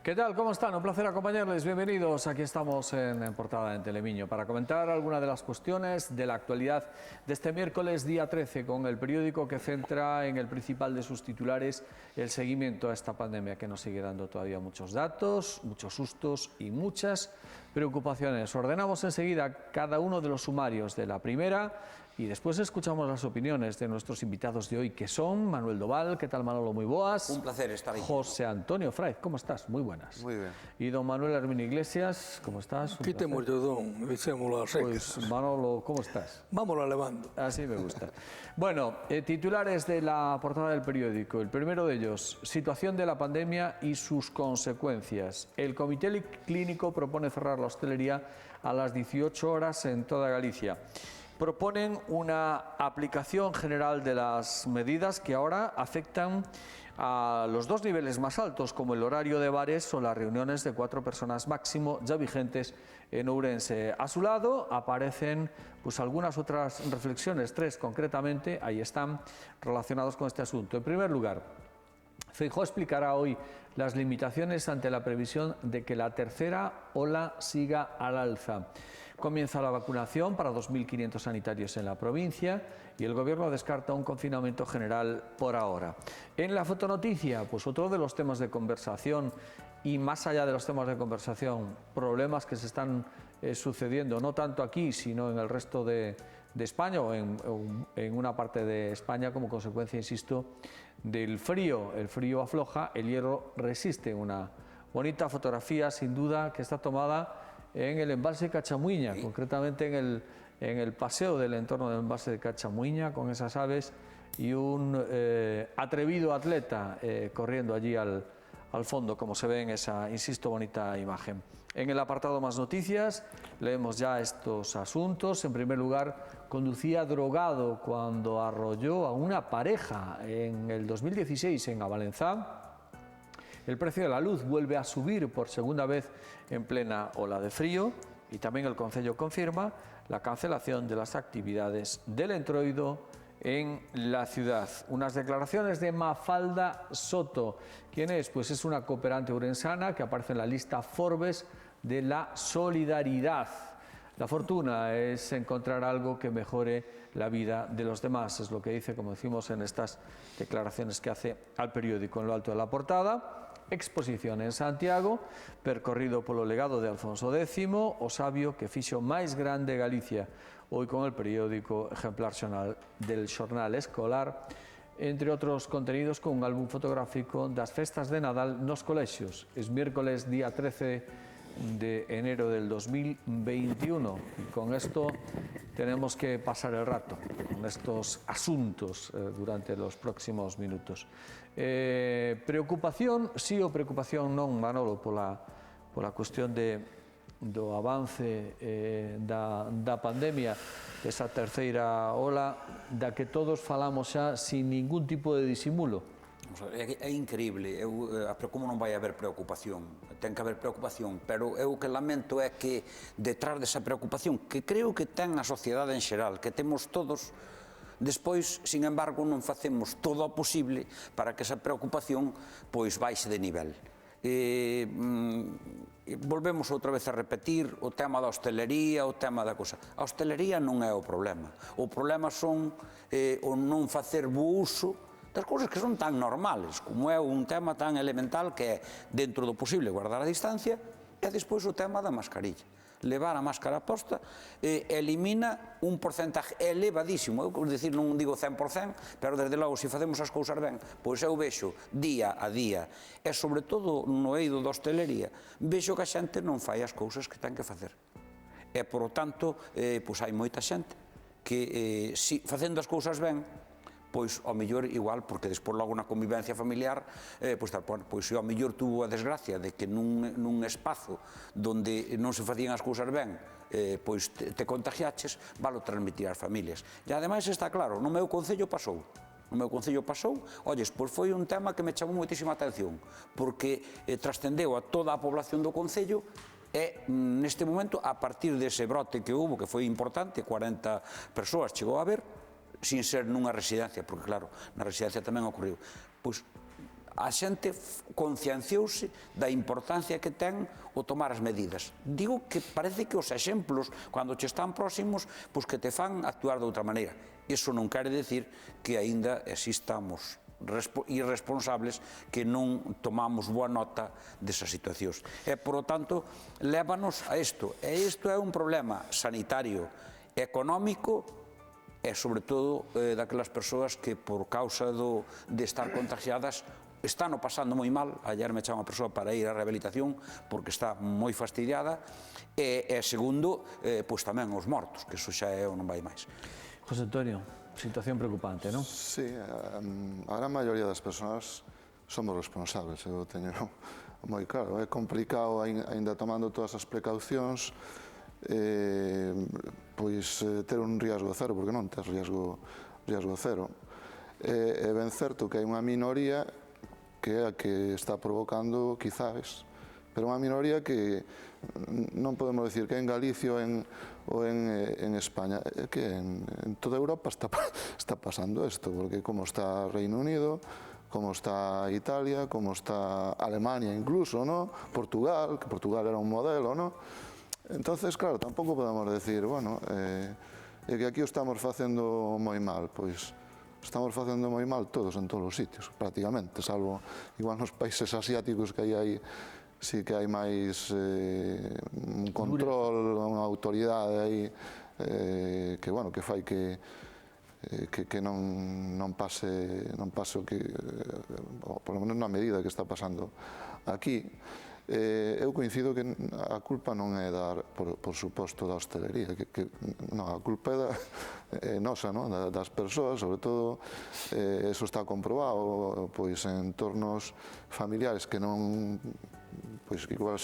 ¿Qué tal? ¿Cómo están? Un placer acompañarles. Bienvenidos. Aquí estamos en Portada en Telemiño para comentar algunas de las cuestiones de la actualidad de este miércoles, día 13, con el periódico que centra en el principal de sus titulares el seguimiento a esta pandemia que nos sigue dando todavía muchos datos, muchos sustos y muchas preocupaciones. Ordenamos enseguida cada uno de los sumarios de la primera y después escuchamos las opiniones de nuestros invitados de hoy, que son Manuel Doval. ¿Qué tal, Manolo? Muy boas. Un placer estar aquí. José Antonio Fraiz, ¿cómo estás? Muy buenas. Muy bien. Y don Manuel Hermín Iglesias, ¿cómo estás? Aquí temos de don, echémoslo a secas. Pues Manolo, ¿cómo estás? Vámonos levando. Así me gusta. Bueno, titulares de la portada del periódico. El primero de ellos, situación de la pandemia y sus consecuencias. El Comité Clínico propone cerrar la hostelería a las 18 horas en toda Galicia. Proponen una aplicación general de las medidas que ahora afectan a los dos niveles más altos, como el horario de bares o las reuniones de 4 personas máximo, ya vigentes en Ourense. A su lado aparecen pues algunas otras reflexiones, 3 concretamente, ahí están, relacionados con este asunto. En primer lugar, Feijóo explicará hoy las limitaciones ante la previsión de que la tercera ola siga al alza. Comienza la vacunación para 2.500 sanitarios en la provincia y el Gobierno descarta un confinamiento general por ahora. En la fotonoticia, pues otro de los temas de conversación y más allá de los temas de conversación, problemas que se están sucediendo, no tanto aquí, sino en el resto de España o en una parte de España como consecuencia, insisto, del frío. El frío afloja, el hierro resiste. Una bonita fotografía, sin duda, que está tomada en el embalse de Cachamuiña, concretamente en el paseo del entorno del embalse de Cachamuiña, con esas aves y un atrevido atleta corriendo allí al fondo, como se ve en esa, insisto, bonita imagen. En el apartado Más Noticias leemos ya estos asuntos. En primer lugar, conducía drogado cuando arrolló a una pareja en el 2016 en Avalenzá. El precio de la luz vuelve a subir por segunda vez en plena ola de frío y también el Concello confirma la cancelación de las actividades del Entroido en la ciudad. Unas declaraciones de Mafalda Soto. ¿Quién es? Pues es una cooperante urensana que aparece en la lista Forbes de la solidaridad. La fortuna es encontrar algo que mejore la vida de los demás, es lo que dice, como decimos, en estas declaraciones que hace al periódico en lo alto de la portada. Exposición en Santiago, percorrido polo legado de Alfonso X, o sabio que fixo máis grande Galicia, hoy con el periódico ejemplar del xornal escolar, entre otros contenidos con un álbum fotográfico das festas de Nadal nos colexios. Es miércoles día 13 de enero del 2021 y con esto tenemos que pasar el rato con estos asuntos durante los próximos minutos. Preocupación, sí ou preocupación non, Manolo, pola cuestión do avance da pandemia, desa terceira ola, da que todos falamos xa sin ningún tipo de disimulo. É increíble, como non vai haber preocupación, ten que haber preocupación, pero eu o que lamento é que detrás desa preocupación, que creo que ten a sociedade en xeral, que temos todos, despois, sin embargo, non facemos todo o posible para que esa preocupación pois baixe de nivel. Volvemos outra vez a repetir o tema da hostelería, o tema da cosa. A hostelería non é o problema son o non facer bo uso das cousas que son tan normales, como é un tema tan elemental que é, dentro do posible, guardar a distancia, e despois o tema da mascarilla. Levar a máscara posta elimina un porcentaje elevadísimo, eu dicir, non digo 100%, pero desde logo, se facemos as cousas ben, pois eu vexo día a día, e sobre todo no eido da hostelería, vexo que a xente non fai as cousas que ten que facer. E, por lo tanto, pois hai moita xente que, facendo as cousas ben, pois ao mellor igual, porque despois logo na convivencia familiar, pois ao mellor tuvo a desgracia de que nun espazo onde non se facían as cousas ben, pois te contagiaches, valo transmitir ás familias. E ademais está claro, no meu concello pasou, olles, pois foi un tema que me chamou moitísima atención, porque trascendeu a toda a población do concello e neste momento, a partir dese brote que hubo, que foi importante, 40 persoas chegou a haber, sin ser nunha residencia, porque claro, na residencia tamén ocorreu, pois a xente concienciouse da importancia que ten o tomar as medidas. Digo que parece que os exemplos, cando che están próximos, pois que te fan actuar de outra maneira. Iso non quere decir que aínda existamos irresponsables que non tomamos boa nota desas situacións. E, por lo tanto, lévanos a isto. E isto é un problema sanitario, económico e, sobre todo, daquelas persoas que, por causa de estar contagiadas, están o pasando moi mal. Ayer me chama unha persoa para ir á rehabilitación porque está moi fastidiada. E, segundo, pois tamén os mortos, que iso xa non vai máis. José Antonio, situación preocupante, non? Sí, a gran maioría das persoas somos responsables, eu teño moi claro. É complicado, aínda tomando todas as precaucións, pois ter un riesgo cero, porque non tes riesgo cero. É ben certo que hai unha minoría que é a que está provocando, quizás, pero unha minoría que non podemos decir que en Galicia ou en España, é que en toda Europa está pasando isto, porque como está Reino Unido, como está Italia, como está Alemania incluso, ¿no? Portugal, que Portugal era un modelo, ¿no? Entonces, claro, tampouco podemos decir, bueno, é que aquí o estamos facendo moi mal, pois estamos facendo moi mal todos en todos os sitios, prácticamente, salvo igual nos países asiáticos que hai sí que hai máis un control, unha autoridade aí que, bueno, que fai que non pase o que, por lo menos na medida que está pasando aquí. Eu coincido que a culpa non é por suposto da hostelería, non, a culpa é nosa, das persoas, sobre todo, eso está comprobado, pois en entornos familiares que non, pois que igual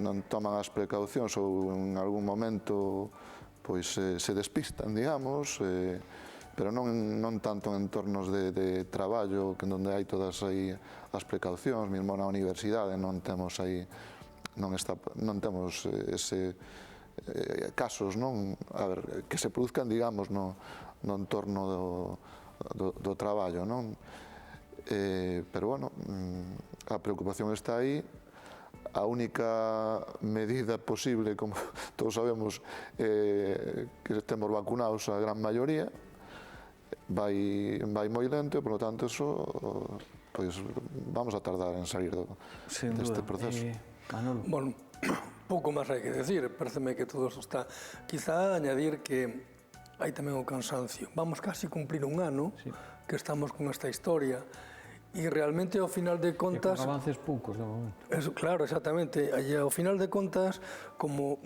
non toman as precaucións ou en algún momento pois se despistan, digamos, pero non tanto en entornos de traballo, que onde hai todas aí as precaucións, mesmo na universidade non temos aí, non temos ese casos, non? A ver, que se produzcan, digamos, no entorno do traballo, non? Pero, bueno, a preocupación está aí. A única medida posible, como todos sabemos, que estemos vacunados a gran maioría, vai moi lento, por lo tanto, eso, pois, vamos a tardar en salir deste proceso. Bueno, pouco máis hai que decir, pareceme que todo eso está. Quizá añadir que hai tamén o cansancio. Vamos casi cumplir un ano que estamos con esta historia. E realmente, ao final de contas... E con avances poucos, de momento. Eso, claro, exactamente. E ao final de contas, como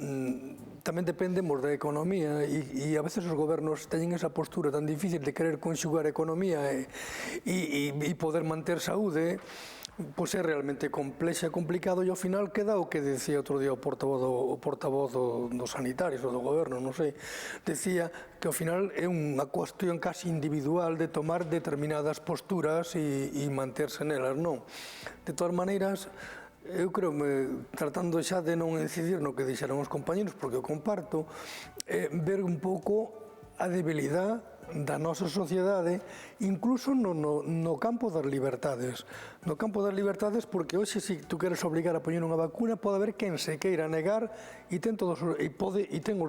tamén dependemos da economía e a veces os gobernos teñen esa postura tan difícil de querer conxugar economía e poder manter saúde, pois é realmente complexa e complicado, e ao final queda o que decía outro día o portavoz dos sanitarios ou do goberno, non sei, decía que ao final é unha cuestión casi individual de tomar determinadas posturas e manterse nelas, non? De todas maneiras, eu creo, tratando xa de non incidir no que dixeron os compañeros, porque eu comparto, ver un pouco a debilidade da nosa sociedade, incluso no campo das libertades. No campo das libertades, porque hoxe, se tú queres obrigar a poñer unha vacuna, pode haber quen se queira negar e ten os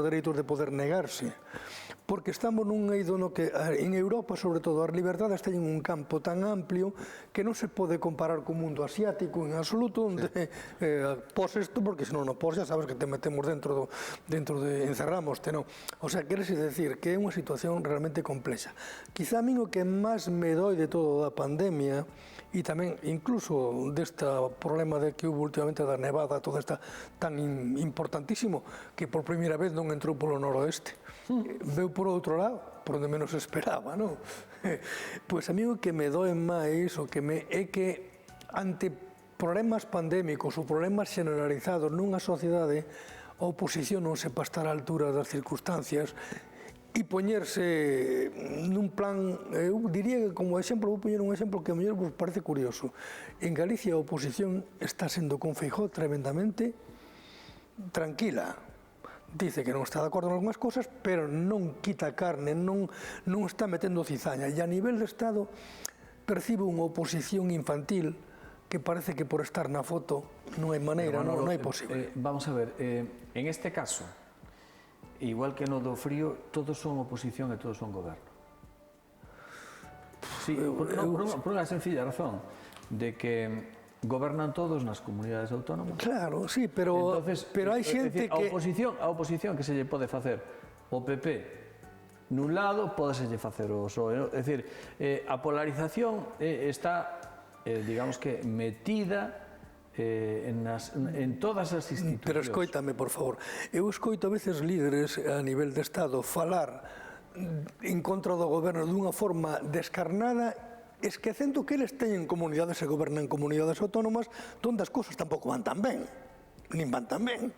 dereitos de poder negarse. Porque estamos nun eido no que, en Europa, sobre todo, as libertades teñen un campo tan amplio que non se pode comparar co mundo asiático en absoluto, onde pos isto, porque senón non pos, xa sabes que te metemos dentro de encerramoste, non? O sea, queres decir que é unha situación realmente complexa. Quizá a min o que máis me doi de todo da pandemia, e tamén incluso deste problema de que hubo últimamente da nevada, todo esta tan importantísimo, que por primeira vez non entrou polo noroeste, veu por outro lado, por onde menos esperaba, non? Pois a mí o que me doe máis é que ante problemas pandémicos ou problemas generalizados nunha sociedade, a oposición non sepa estar á altura das circunstancias e poñerse nun plan, eu diría que como exemplo, vou poñer un exemplo que a mellor vos parece curioso. En Galicia a oposición está sendo con Feijóo tremendamente tranquila. Dice que non está de acordo en algunhas cosas, pero non quita carne, non está metendo cizaña. E a nivel de Estado, percibo unha oposición infantil que parece que por estar na foto non hai maneira, non hai posible. Vamos a ver, en este caso, igual que no do frío, todos son oposición e todos son goberno. Sí, por unha sencilla razón, de que gobernan todos nas comunidades autónomas. Claro, sí, pero hai xente que... A oposición que se lle pode facer o PP nun lado, pode se lle facer o PSOE. É dicir, a polarización está, digamos que, metida en todas as institucións. Pero escoítame, por favor. Eu escoito a veces líderes a nivel de Estado falar en contra do goberno dunha forma descarnada, esquecendo que eles teñen comunidades e gobernan comunidades autónomas onde as cousas tampouco van tan ben, nin van tan ben.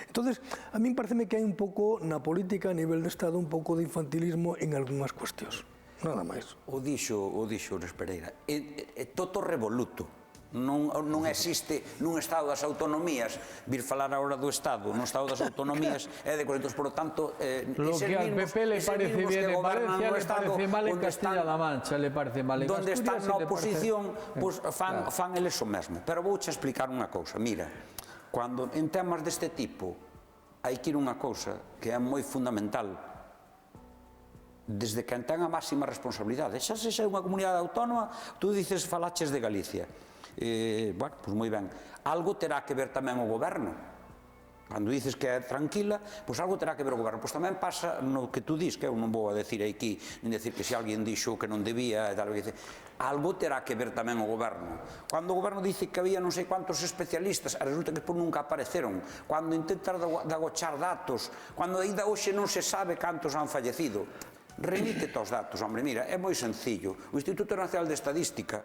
Entonces, a min pareceme que hai un pouco na política a nivel de Estado un pouco de infantilismo en algunhas cuestións. Nada máis. O dixo Luis Pereira, é toto revoluto. Non existe nun Estado das autonomías, vir falar agora do Estado, nun Estado das autonomías é de correctos, por lo tanto, lo que al PP le parece bien en Valencia le parece mal en Castilla-La Mancha, le parece mal en Asturias, Asturias, donde están na oposición, fan eles o mesmo. Pero vouche explicar unha cousa, mira, cando en temas deste tipo hai que ir unha cousa que é moi fundamental, desde quen ten a máxima responsabilidade, xa sexa unha comunidade autónoma, tú dices, falaches de Galicia, bueno, pois moi ben, algo terá que ver tamén o goberno. Cando dices que é tranquila, pois algo terá que ver o goberno. Pois tamén pasa no que tú dis, que eu non vou a decir aquí, nin decir que se alguén dixo que non debía, algo terá que ver tamén o goberno. Cando o goberno dice que había non sei quantos especialistas, resulta que nunca apareceron. Cando intentar de agochar datos, cando ainda hoxe non se sabe cantos han fallecido, remítete aos datos, hombre, mira, é moi sencillo. O Instituto Nacional de Estadística,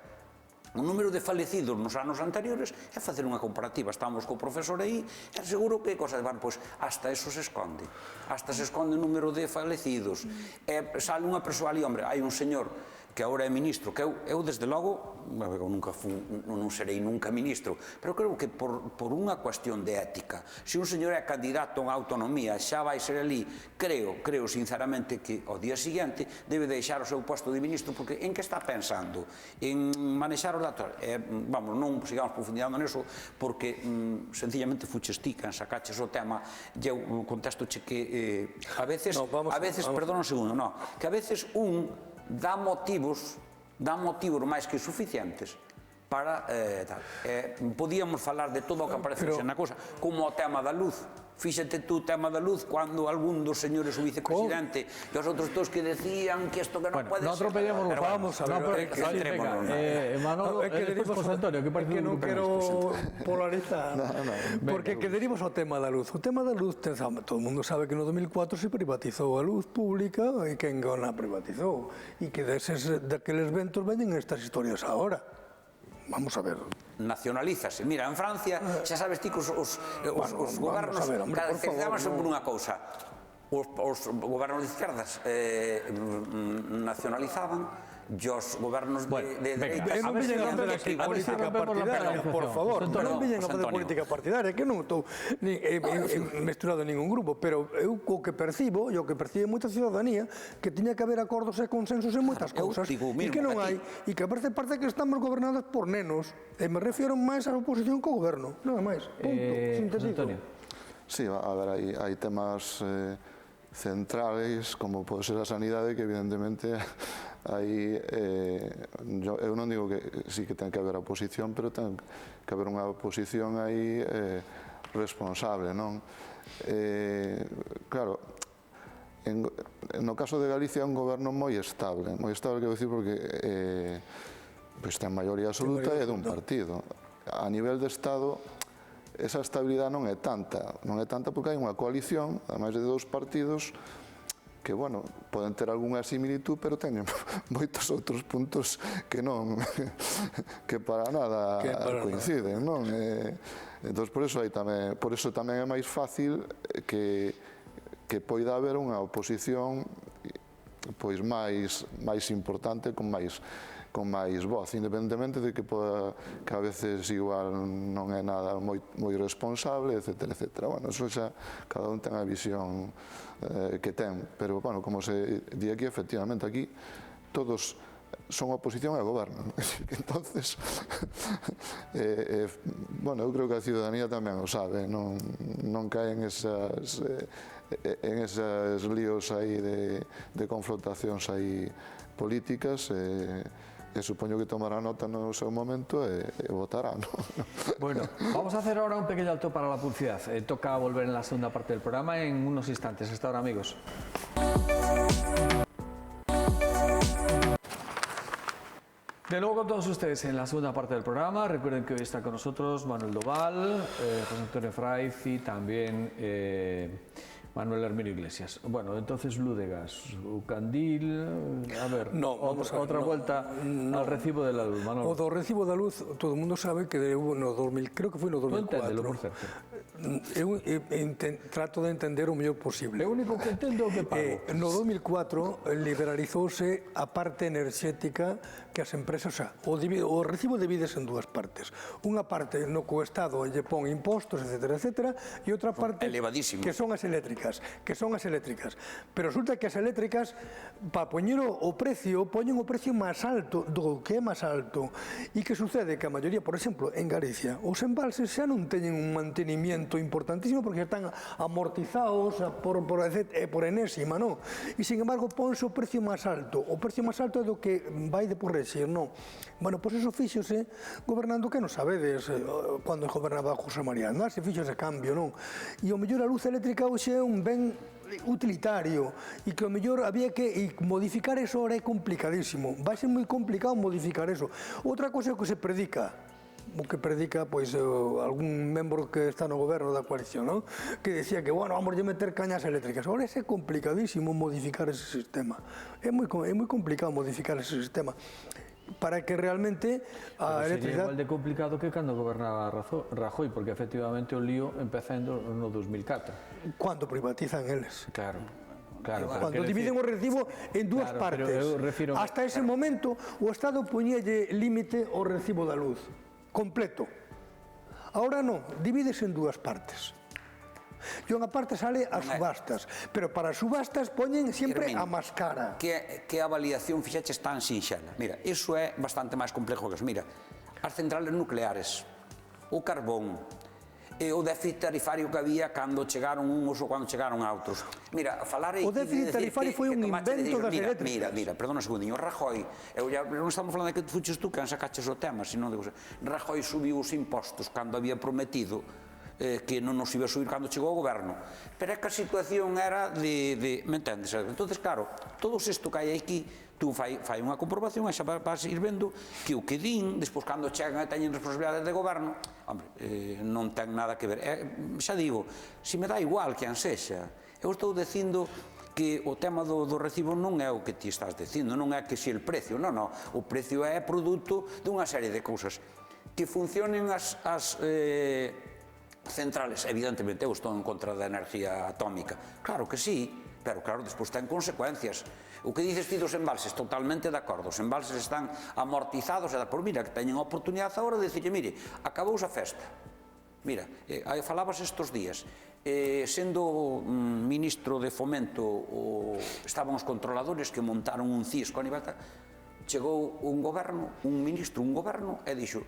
o número de falecidos nos anos anteriores é facer unha comparativa. Estamos co profesor aí, é seguro que cosa de, bueno, pois, hasta eso se esconde. Hasta se esconde o número de falecidos. Sale unha persoa ali, hombre, hai un señor que agora é ministro, que eu desde logo, non serei nunca ministro, pero creo que por unha cuestión de ética, se un señor é candidato a unha autonomía, xa vai ser ali, creo sinceramente que ao día seguinte debe deixar o seu posto de ministro, porque en que está pensando? En manexar os datos? Vamos, non sigamos profundizando neso, porque sencillamente fuches ti quen sacaches o tema, e eu contestoche que a veces, perdón un segundo, que a veces dá motivos máis que suficientes para tal. Podíamos falar de todo o que aparece na cousa, como o tema da luz. Fíxate tú o tema da luz, cando algún dos señores o vicepresidente e os outros todos que decían que isto que non pode ser. Non atropellemos, vamos a ver. Manolo, despois Antonio, que parece que non quero polarizar, porque que derivos ao tema da luz. O tema da luz, todo o mundo sabe que no 2004 se privatizou a luz pública e quen a privatizou, e que daqueles ventos veñen estas historias agora. Vamos a ver. Nacionalízase. Mira, en Francia, xa sabes ti que os gobernos caracterizábanse por unha cousa. Os gobernos de izquierdas nacionalizaban, e os gobernos de dereita... Non veñen a facer política partidaria, por favor. Non veñen a facer política partidaria, que non estou mesturado en ningún grupo, pero eu o que percibo, e o que percibe moita ciudadanía, que tiña que haber acordos e consensos en moitas cousas, e que non hai, e que parece que estamos gobernados por nenos, e me refiero máis á oposición que ao goberno, nada máis, punto, sintetizo. Sí, a ver, hai temas centrales, como pode ser a sanidade, que evidentemente aí, eu non digo que sí que ten que haber oposición, pero ten que haber unha oposición aí responsable, non? Claro, no caso de Galicia é un goberno moi estable, quero dicir, porque ten maioría absoluta e é dun partido. A nivel de Estado, esa estabilidade non é tanta porque hai unha coalición, ademais de dous partidos, que, bueno, poden ter algunha similitud, pero teñen moitos outros puntos que non, que para nada coinciden, non? Entón, por eso tamén é máis fácil que poida haber unha oposición pois máis importante, con máis voz, independentemente de que a veces igual non é nada moi responsable, etcétera. Bueno, eso xa cada un ten a visión que ten, pero, bueno, como se di aquí, efectivamente, aquí todos son oposición ao goberno. Entonces, bueno, eu creo que a ciudadanía tamén o sabe, non cae en esos líos aí de confrontacións aí políticas, e supoño que tomará nota no seu momento e votará, ¿no? Bueno, vamos a hacer ahora un pequeño alto para la publicidad. Toca volver en la segunda parte del programa en unos instantes. Hasta ahora, amigos. De nuevo con todos ustedes en la segunda parte del programa. Recuerden que hoy está con nosotros Manuel Doval, José Antonio Fraiz y también Manuel Herminio Iglesias. Bueno, entonces Lúdegas, Ucandil, a ver, otra vuelta al recibo de la luz, Manuel. O do recibo da luz, todo o mundo sabe que deu no 2000, creo que foi no 2004. Enténdelo, por certo. Eu trato de entender o mellor posible. O único que entendo é o que pago. No 2004 liberalizouse a parte enerxética que as empresas, o recibo divides en dúas partes. Unha parte no que o Estado lle pon impostos, etcétera, etcétera, e outra parte que son as eléctricas, Pero resulta que as eléctricas, para poñer o precio, poñen o precio máis alto do que é máis alto. E que sucede? Que a maioría, por exemplo, en Galicia, os embalses xa non teñen un mantenimiento importantísimo porque están amortizados por enésima, non? E, sin embargo, ponse o precio máis alto. O precio máis alto é do que vai de por rexir, non? Bueno, pois iso fíxose gobernando que non sabedes cando gobernaba José María Aznar, se fíxose cambio, non? E o mellor a luz eléctrica hoxe é un ben utilitario e que o mellor había que modificar eso ahora é complicadísimo. Vai ser moi complicado modificar eso. Outra cosa é o que se predica, pois algún membro que está no goberno da coalición, non? Que decía que, bueno, vamos a meter cañas eléctricas. Ahora é complicadísimo modificar ese sistema. É moi complicado modificar ese sistema para que realmente a electricidade... Sería igual de complicado que cando gobernaba Rajoy, porque efectivamente o lío empezando no 2004. Cando privatizan eles. Claro. Cando dividen o recibo en dúas partes. Hasta ese momento o Estado poñíalle límite ao recibo da luz completo. Ahora non, divídese en dúas partes. E unha parte sale a subastas, pero para as subastas poñen sempre a máis cara. Que avaliación fixeches tan sinxela? Mira, iso é bastante máis complexo que eso. Mira, as centrales nucleares, o carbón, o déficit tarifario que había cando chegaron uns ou cando chegaron a outros. Mira, falar aí... O déficit tarifario foi un invento das eléctricas. Mira, perdona un segundinho, Rajoy, non estamos falando de que fuches tú que sacaches o tema, senón de... Rajoy subiu os impostos cando había prometido que non nos iba a subir cando chegou ao goberno, pero é que a situación era me entendes? Entonces, claro, todo isto que hai aquí, tú fai unha comprobación e xa vas ir vendo que o que din, despois cando chegan e teñen responsabilidade de goberno, hombre, non ten nada que ver. Xa digo, se me dá igual que ansexa, eu estou dicindo que o tema do recibo non é o que ti estás dicindo, non é que se el precio, non, o precio é produto dunha serie de cousas. Que funcionen as centrales, evidentemente eu estou en contra da enerxía atómica, claro que sí, pero claro, despois ten consecuencias. O que dices ti dos embalses, totalmente de acordo, os embalses están amortizados, por mira, que teñen a oportunidade agora de dicirlle, mire, acabouse a festa, mira, falabas estes días, sendo ministro de Fomento, estaban os controladores que montaron un CIS con Ibata, chegou un goberno, un ministro, un goberno, e dixo,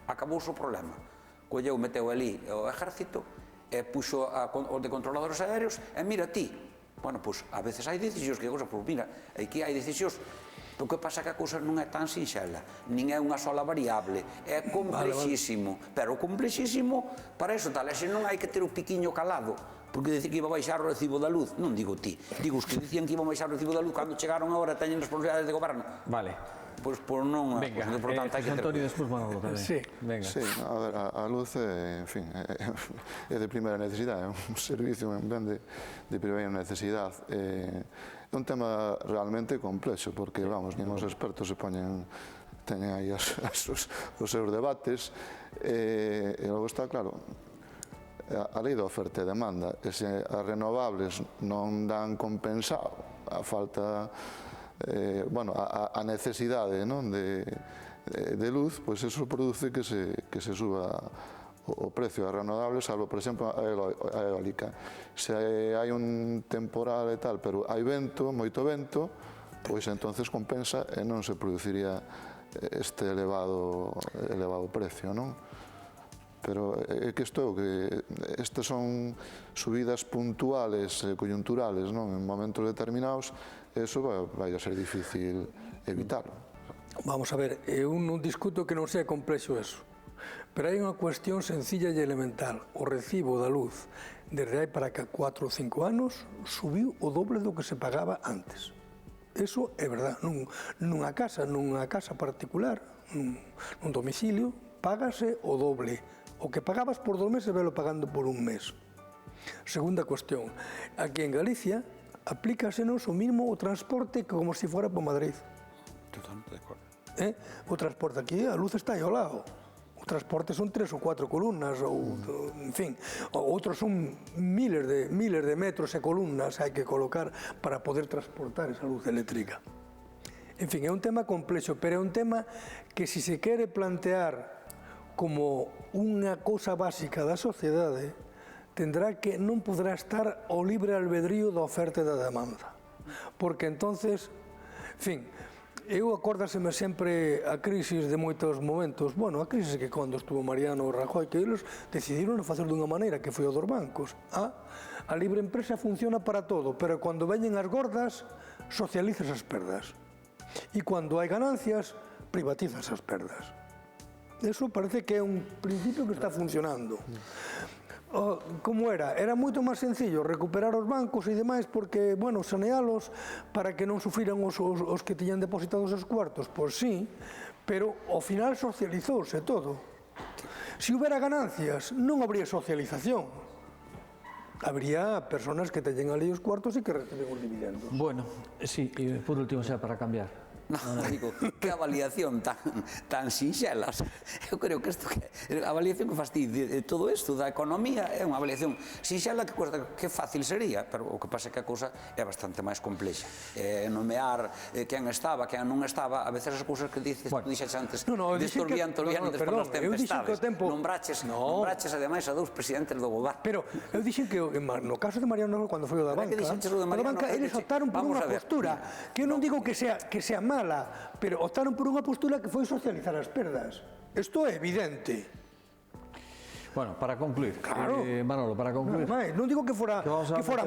acabouse o problema. Colleu, meteu ali o exército, e puxo os de controladores aéreos, e mira ti. Bueno, pois, a veces hai decisións que, pois mira, aquí hai decisións, o que pasa que a cousa non é tan sinxela, nin é unha sola variable, é complexísimo, pero complexísimo para iso tal, e se non hai que ter o piquiño calado, porque dicir que iba a baixar o recibo da luz, non digo ti, digo os que dicían que iba a baixar o recibo da luz cando chegaron agora teñen responsabilidades de goberno. Vale. Pois por non, por tanto hai que ter... Antonio, despois Manolo tamén. Sí. Venga. Sí, a ver, a luz, en fin, é de primeira necesidade, é un servicio en ben de primeira necesidade. É un tema realmente complexo, porque, vamos, nin os expertos se teñen aí os seus debates, e logo está claro, a lei da oferta e demanda, que se as renovables non dan compensado a falta... bueno, a necesidade de luz, pois eso produce que se suba o precio das renovables, salvo, por exemplo, a eólica. Se hai un temporal e tal, pero hai vento, moito vento, pois entonces compensa e non se produciría este elevado precio, non? Pero é que isto, que estas son subidas puntuales, coyunturales, non? En momentos determinados, eso vai a ser difícil evitarlo. Vamos a ver, eu non discuto que non sea complexo eso, pero hai unha cuestión sencilla e elemental. O recibo da luz desde hai para cá 4 ou 5 anos subiu o doble do que se pagaba antes. Eso é verdad, nunha casa particular, nun domicilio, págase o doble. O que pagabas por 2 meses, velo pagando por 1 mes. Segunda cuestión, aquí en Galicia aplícasenos o mismo o transporte que como se fora por Madrid. Totalmente de acordo. O transporte aquí, a luz está aí ao lado. O transporte son 3 ou 4 columnas, ou, en fin, outros son miles de metros e columnas hai que colocar para poder transportar esa luz eléctrica. En fin, é un tema complexo, pero é un tema que si se quere plantear como unha cousa básica da sociedade, non poderá estar ao libre albedrío da oferta e da demanda. Porque entonces, en fin, eu acórdaseme sempre a crisis de moitos momentos, bueno, a crisis que cando estuvo Mariano Rajoy, que eles decidiron facer dunha maneira que foi o dos bancos. A libre empresa funciona para todo, pero cando veñen as gordas, socializas as perdas. E cando hai ganancias, privatizas as perdas. Eso parece que é un principio que está funcionando. Como era? Era moito máis sencillo recuperar os bancos e demais porque, bueno, sanealos para que non sufriran os que tiñan depositados os cuartos. Pois sí, pero ao final socializouse todo. Se houbera ganancias, non habría socialización. Habría personas que teñen ali os cuartos e que reciben os dividendos. Bueno, sí, e por último xa para cambiar. Non, digo, que avaliación tan sinxela. Eu creo que a avaliación que faz ti de todo isto da economía é unha avaliación sinxela que fácil sería, pero o que pasa é que a cousa é bastante máis complexa. Nomear quen estaba, quen non estaba, a veces as cousas que dixes antes, destos vientos viantes por as tempestades, nombraches ademais a 2 presidentes do goberno. Pero eu dixen que no caso de Mariano, cando foi o da banca, eles optaron por unha postura, que eu non digo que sea mal, pero optaron por unha postura que foi socializar as perdas. Isto é evidente. Bueno, para concluir, claro. Manolo, para concluir. Non digo que fora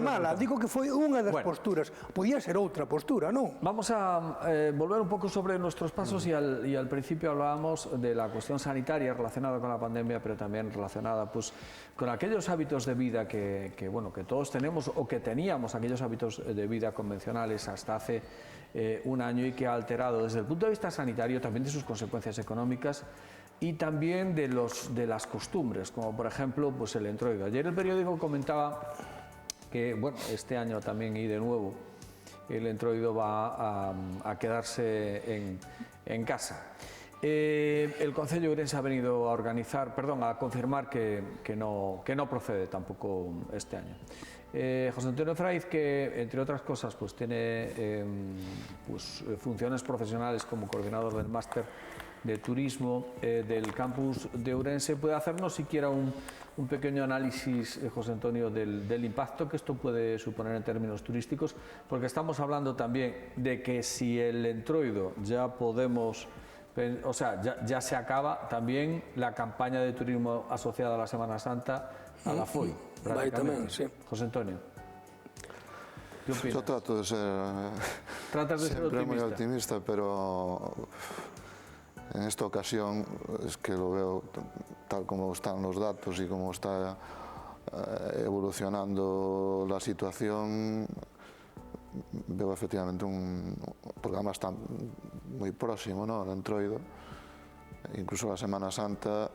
mala, digo que foi unha das posturas. Podía ser outra postura, non? Vamos a volver un poco sobre nuestros pasos y al principio hablábamos de la cuestión sanitaria relacionada con la pandemia, pero también relacionada pues, con aquellos hábitos de vida que todos tenemos o que teníamos, aquellos hábitos de vida convencionales hasta hace un año y que ha alterado desde el punto de vista sanitario, también de sus consecuencias económicas y también de las costumbres, como por ejemplo pues el entroido. Ayer el periódico comentaba que bueno, este año también y de nuevo el entroido va a quedarse en casa. El Concello de Ourense ha venido a confirmar que no procede tampoco este año. José Antonio Fraiz, que entre otras cosas pues tiene funciones profesionales como coordinador del máster de turismo del campus de Ourense, puede hacernos siquiera un pequeño análisis, José Antonio, del impacto que esto puede suponer en términos turísticos, porque estamos hablando también de que si el entroido ya podemos, o sea, ya se acaba, también la campaña de turismo asociada a la Semana Santa a la FOI. Vai tamén, sí. José Antonio, ¿qué opinas? Yo trato de ser siempre muy optimista, pero en esta ocasión es que lo veo tal como están los datos y como está evolucionando la situación. Veo efectivamente porque además está muy próximo, ¿no?, al entroido, incluso la Semana Santa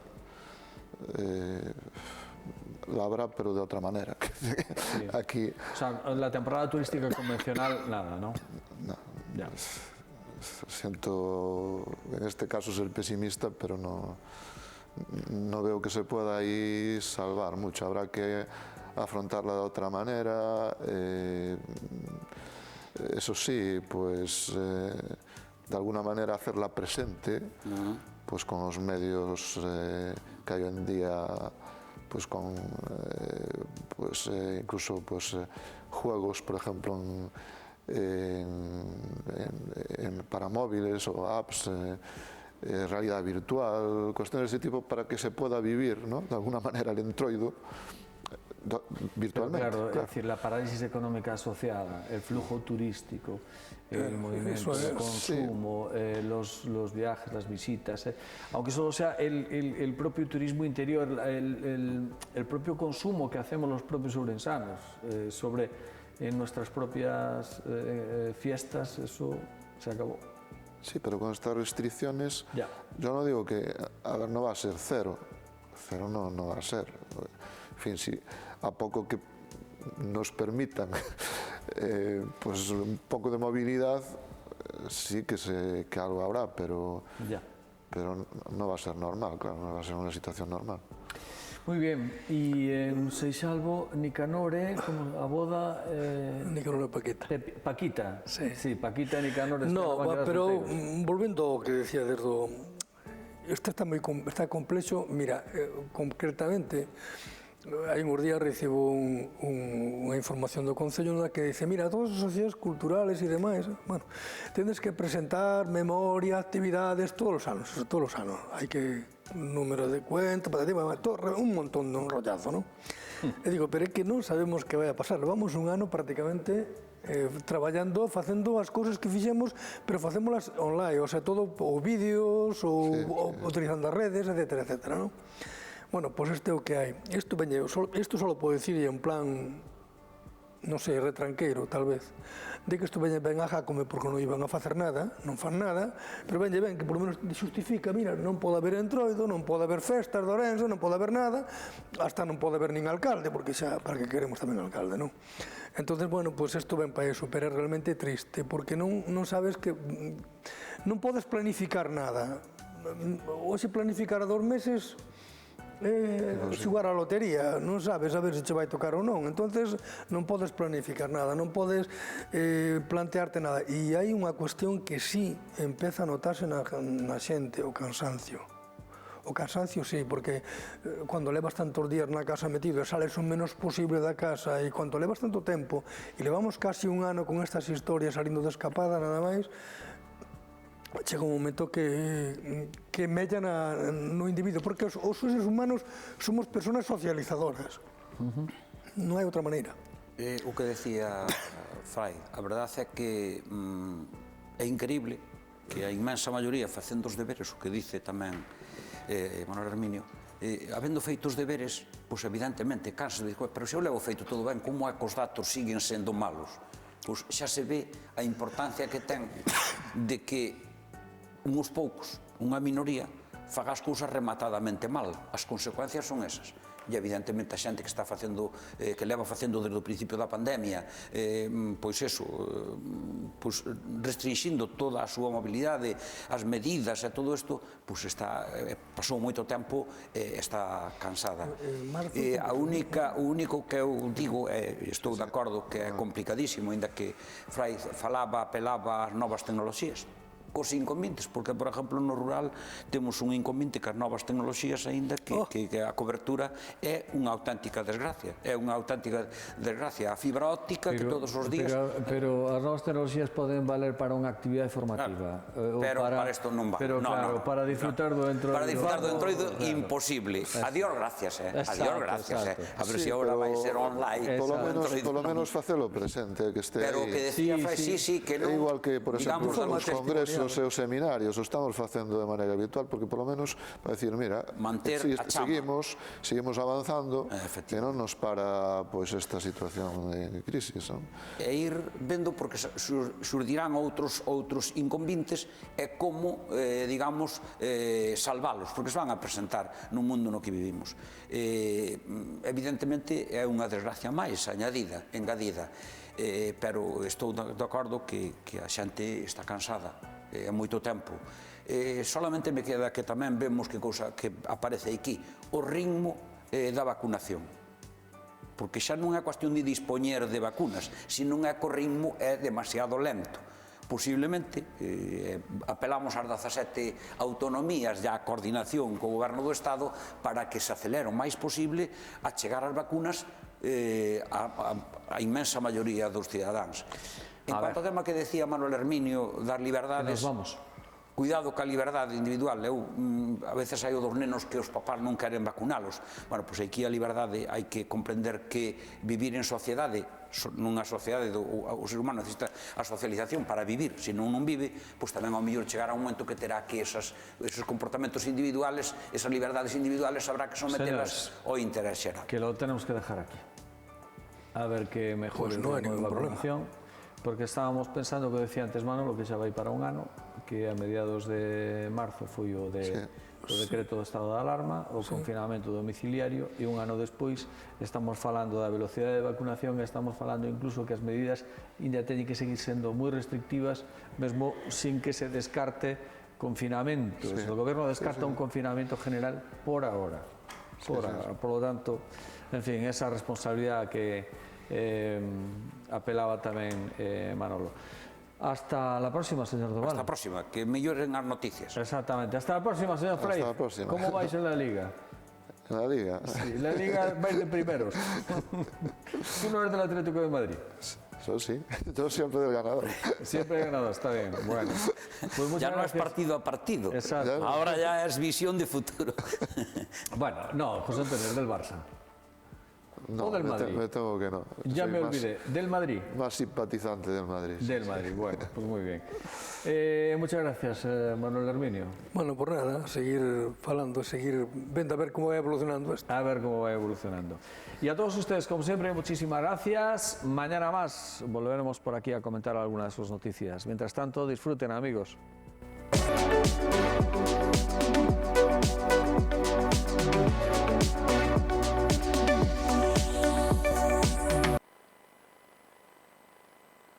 la habrá, pero de otra manera. Sí. Aquí, o sea, la temporada turística convencional, nada, ¿no? No. Ya. Siento en este caso ser pesimista, pero no veo que se pueda ahí salvar mucho. Habrá que afrontarla de otra manera. Eso sí, pues de alguna manera hacerla presente, pues con los medios que hay hoy en día, pues con incluso pues juegos, por ejemplo, para móviles o apps, realidad virtual, cuestiones de ese tipo para que se pueda vivir, ¿no?, de alguna manera el entroido virtualmente. Pero claro, es decir, la parálisis económica asociada, el flujo turístico, el movimiento de consumo, los viajes, las visitas, aunque solo sea el propio turismo interior, el propio consumo que hacemos los propios ourensanos en nuestras propias fiestas, eso se acabó. Sí, pero con estas restricciones, yo no digo que, a ver, no va a ser cero no va a ser. En fin, si a poco que nos permitan pues un poco de movilidad, sí que algo habrá, pero no va a ser normal, claro, no va a ser una situación normal. Muy bien, y en Seixalbo, Nicanore, como a boda... Nicanore Paquita. Paquita, sí, Paquita e Nicanore. No, pero volvendo ao que decía desde isto está complexo. Mira, concretamente, hai uns días recibo unha información do Concello na que dice, mira, todas as sociedades culturales e demais, bueno, tendes que presentar memoria, actividades todos os anos, hai que número de cuenta, un montón de un rollazo, ¿no? E digo, pero é que non sabemos que vai a pasar, vamos un ano prácticamente traballando, facendo as cousas que fixemos, pero facémolas online, o sea, todo ou vídeos, ou utilizando as redes, etcétera, etcétera, ¿no? Bueno, pois isto é o que hai. Isto só pode dicir en plan, non sei, retranqueiro, tal vez, de que isto ven a Jácome porque non iban a facer nada, non fan nada, pero ben que por lo menos justifica, mira, non pode haber entroido, non pode haber festas de Ourense, non pode haber nada, hasta non pode haber nin alcalde, porque xa, para que queremos tamén alcalde, non? Entonces, bueno, pois isto ven para iso, pero é realmente triste, porque non sabes que... non podes planificar nada. Hoxe planificar a 2 meses... xogar a lotería, non sabes a ver se che vai tocar ou non, entonces non podes planificar nada, non podes plantearte nada, e hai unha cuestión que sí empeza a notarse na xente, o cansancio. O cansancio sí, porque cando levas tantos días na casa metido e sales o menos posible da casa, e cando levas tanto tempo e levamos casi un ano con estas historias salindo de escapada nada máis, chega un momento que mella no individuo, porque os seres humanos somos persoas socializadoras, non hai outra maneira. O que decía Frai, a verdade é que é increíble que a inmensa maioría facendo os deberes, o que dice tamén Manuel Herminio, habendo feito os deberes, pois evidentemente cansa de dizer, pero se eu levo feito todo ben, como é que os datos siguen sendo malos? Pois xa se ve a importancia que ten de que uns poucos, unha minoría, faga as cousas rematadamente mal. As consecuencias son esas. E evidentemente a xente que está facendo, que leva facendo desde o principio da pandemia, pois eso, pois restringindo toda a súa mobilidade, as medidas e todo isto, pois pasou moito tempo e está cansada. O único que eu digo, estou de acordo que é complicadísimo, ainda que Frai apelaba ás novas tecnoloxías, cos inconvenientes, porque, por exemplo, no rural temos un inconveniente que as novas tecnoloxías, aínda que a cobertura é unha auténtica desgracia. É unha auténtica desgracia. A fibra óptica que todos os días... Pero as novas tecnoloxías poden valer para unha actividade formativa. Pero para isto non vale. Pero claro, para disfrutar do entroido... Para disfrutar do entroido, imposible. Adiós, gracias, Adiós, gracias, A ver se agora vai ser online. Polo menos facelo presente, que este aí. Pero que decía Fai, sí, que non... É igual que, por exemplo, os congresos os seus seminarios, o estamos facendo de maneira virtual, porque polo menos para decir, mira, seguimos avanzando e non nos para esta situación de crisis. E ir vendo, porque surdirán outros inconvenientes, e como, digamos, salvalos, porque se van a presentar no mundo no que vivimos. Evidentemente é unha desgracia máis engadida, pero estou de acordo que a xente está cansada. É moito tempo. Solamente me queda que tamén vemos que cousa que aparece aquí, o ritmo da vacunación. Porque xa non é cuestión de dispoñer de vacunas, senón é que o ritmo é demasiado lento. Posiblemente apelamos ás 17 autonomías e á coordinación co goberno do Estado para que se acelere o máis posible a chegar as vacunas á inmensa maioría dos cidadáns. En cuanto ao tema que decía Manuel Herminio das liberdades, Nos vamos. cuidado ca liberdade individual. Eu, a veces hai dos nenos que os papás non queren vacunalos. Bueno, pois aquí a liberdade hai que comprender que vivir en sociedade, nunha sociedade, o ser humano necesita a socialización para vivir. Se non vive, pois tamén ao mellor chegará un momento que terá que esos comportamentos individuales, esas liberdades individuales, habrá que sometelas ao interés xeral. Que lo tenemos que dejar aquí. A ver que mejore el ritmo de vacunación, porque estábamos pensando, que decía antes Manolo, que xa vai para un ano, que a mediados de marzo foi o decreto do estado de alarma, o confinamento domiciliario, e un ano despois estamos falando da velocidade de vacunación e estamos falando incluso que as medidas ainda teñen que seguir sendo moi restrictivas, mesmo sin que se descarte confinamento. O goberno descarta un confinamento general por ahora. Por lo tanto, en fin, esa responsabilidad que apelaba tamén Manolo. Hasta la próxima, señor Doval. Hasta a próxima, que melloren as noticias. Exactamente. Hasta la próxima, señor Frey. Hasta la próxima. ¿Cómo vais en la Liga? En la Liga. Sí, la Liga vais de primeros. Tú no eres del Atlético de Madrid. Eso sí, yo siempre del ganador. Siempre he ganado, está bien. Bueno, pues muchas Ya no es gracias. partido a partido. Exacto. Ahora ya es visión de futuro. Bueno, no, José Antonio, es del Barça. No, ¿O del Madrid? me temo que no. Ya Soy me olvidé. ¿Del Madrid? Más simpatizante del Madrid. Del Madrid, bueno, pues muy bien. Muchas gracias, Manuel Herminio. Bueno, por nada, seguir falando, seguir vendo a ver como vai evolucionando isto. A ver cómo va evolucionando. Y a todos ustedes, como siempre, muchísimas gracias. Mañana más volveremos por aquí a comentar algunas de sus noticias. Mientras tanto, disfruten, amigos.